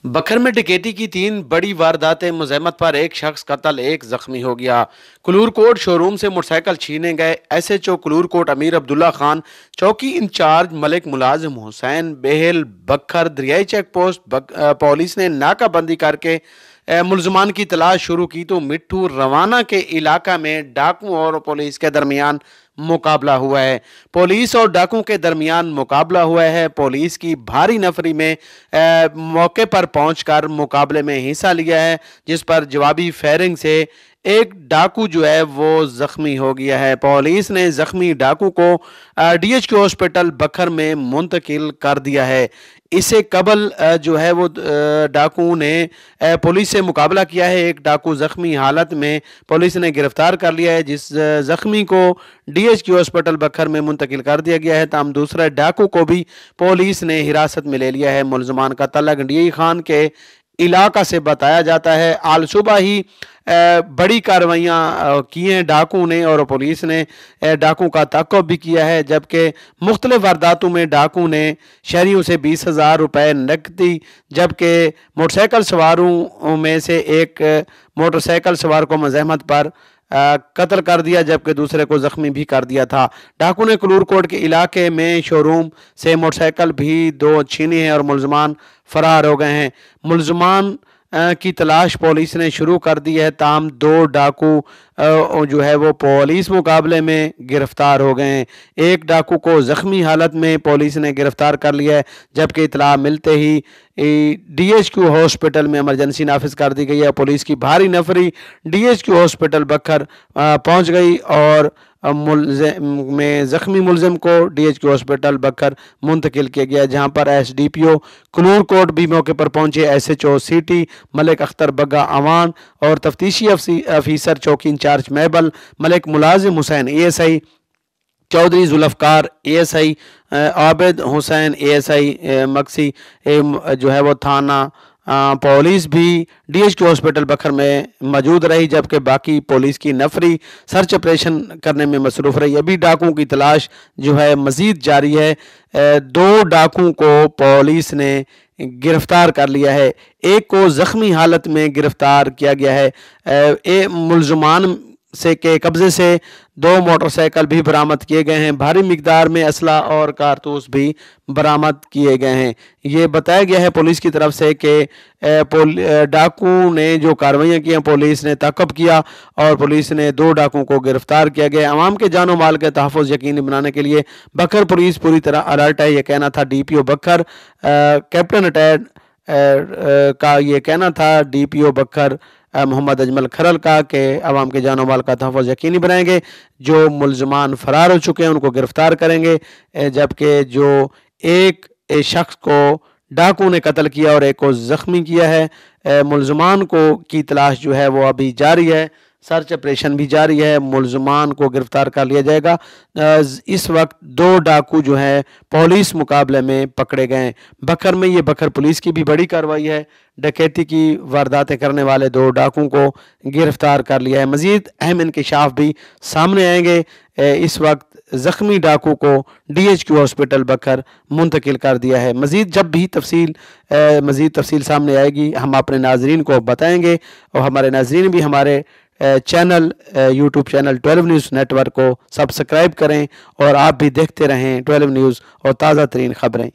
बखर में डकैती की 3 बड़ी वारदातें, मुज़ाहमत पर एक शख्स कत्ल, एक जख्मी हो गया। कुलूरकोट शोरूम से मोटरसाइकिल छीने गए एसएचओ कुलूरकोट अमीर अब्दुल्ला खान, चौकी इंचार्ज मलिक मुलाजिम हुसैन बेहल बखर दरियाई चेक पोस्ट पुलिस ने नाकाबंदी करके मुलजमान की तलाश शुरू की तो मिट्ठू रवाना के इलाका में डाकू और पुलिस के दरमियान मुकाबला हुआ है। पुलिस और डाकू के दरमियान मुकाबला हुआ है। पुलिस की भारी नफरी में मौके पर पहुंचकर मुकाबले में हिस्सा लिया है, जिस पर जवाबी फायरिंग से एक डाकू जो है वो जख्मी हो गया है। पुलिस ने जख्मी डाकू को डीएचक्यू हॉस्पिटल बखर में मुंतकिल कर दिया है। इससे कबल जो है वो डाकू ने पुलिस से मुकाबला किया है। एक डाकू जख्मी हालत में पुलिस ने गिरफ्तार कर लिया है, जिस जख्मी को डीएचक्यू हॉस्पिटल बखर में मुंतकिल कर दिया गया है। तमाम दूसरा डाकू को भी पुलिस ने हिरासत में ले लिया है। मुलजमान का तल्लक डीआई खान के इलाका से बताया जाता है। आज सुबह ही बड़ी कार्रवाइयाँ की हैं डाकू ने और पुलिस ने डाकू का ताक़ुब भी किया है, जबकि मुख्तलिफ वारदातों में डाकू ने शहरियों से 20,000 रुपये नकदी, जबकि मोटरसाइकिल सवारों में से एक मोटरसाइकिल सवार को मुज़ाहमत पर कत्ल कर दिया, जबकि दूसरे को जख्मी भी कर दिया था। डाकू ने कुलूरकोट के इलाके में शोरूम से मोटरसाइकिल भी 2 छीनी है और मुलजमान फरार हो गए हैं। मुलजमान की तलाश पुलिस ने शुरू कर दी है। ताम 2 डाकू जो है वो पुलिस मुकाबले में गिरफ्तार हो गए हैं। एक डाकू को जख्मी हालत में पुलिस ने गिरफ्तार कर लिया है, जबकि इतला मिलते ही डीएचक्यू हॉस्पिटल में इमरजेंसी नाफिज कर दी गई है। पुलिस की भारी नफरी डीएचक्यू हॉस्पिटल बखर पहुंच गई और में जख्मी मुलजिम को डीएचक्यू हॉस्पिटल बखर मुंतकिल किया गया, जहां पर एसडीपीओ कुलूरकोट भी मौके पर पहुंचे। एसएचओ सिटी मलिक अख्तर बग्गा अवान और तफ्तीशी अफीसर चौकी इंचार्ज महबल मलिक मुलाजिम Hussain ASI Chaudhry Zulfiqar ASI Abid Hussain ASI मक्सी जो है वो थाना पुलिस भी डीएचक्यू हॉस्पिटल बखर में मौजूद रही, जबकि बाकी पुलिस की नफरी सर्च ऑपरेशन करने में मसरूफ़ रही। अभी डाकुओं की तलाश जो है मज़ीद जारी है। 2 डाकुओं को पुलिस ने गिरफ्तार कर लिया है, एक को ज़ख्मी हालत में गिरफ्तार किया गया है। मुलजमान से के कब्जे से 2 मोटरसाइकिल भी बरामद किए गए हैं। भारी मिकदार में असला और कारतूस भी बरामद किए गए हैं। ये बताया गया है पुलिस की तरफ से कि डाकू ने जो कार्रवाइयाँ की हैं पुलिस ने ताक़ब किया और पुलिस ने 2 डाकुओं को गिरफ्तार किया गया। अवाम के जानो माल के तहफ़्फ़ुज़ यकीनी बनाने के लिए बखर पुलिस पूरी तरह अलर्ट है, ये कहना था डीपीओ बखर कैप्टन रिटायर्ड का ये कहना था डीपीओ बखर मोहम्मद अजमल खरल का कि अवाम के जानो माल का तहफ़्फ़ुज़ यकीनी बनाएंगे। जो मुलजमान फरार हो चुके हैं उनको गिरफ्तार करेंगे, जबकि जो एक शख्स को डाकू ने कत्ल किया और एक को ज़ख्मी किया है। मुलजमान को की तलाश जो है वो अभी जारी है, सर्च ऑपरेशन भी जारी है। मुलजमान को गिरफ्तार कर लिया जाएगा। इस वक्त 2 डाकू जो हैं पुलिस मुकाबले में पकड़े गए हैं। बखर में ये बखर पुलिस की भी बड़ी कार्रवाई है। डकैती की वारदातें करने वाले 2 डाकुओं को गिरफ्तार कर लिया है। मज़ीद अहम इंकशाफ भी सामने आएंगे। इस वक्त ज़ख्मी डाकू को डीएचक्यू हॉस्पिटल बखर मुंतकिल कर दिया है। मज़ीद जब भी मज़ीद तफसील सामने आएगी हम अपने नाजरीन को बताएंगे और हमारे नाजरीन भी हमारे channel YouTube channel 12 news network को सब्सक्राइब करें और आप भी देखते रहें 12 न्यूज़ और ताज़ा तरीन ख़बरें।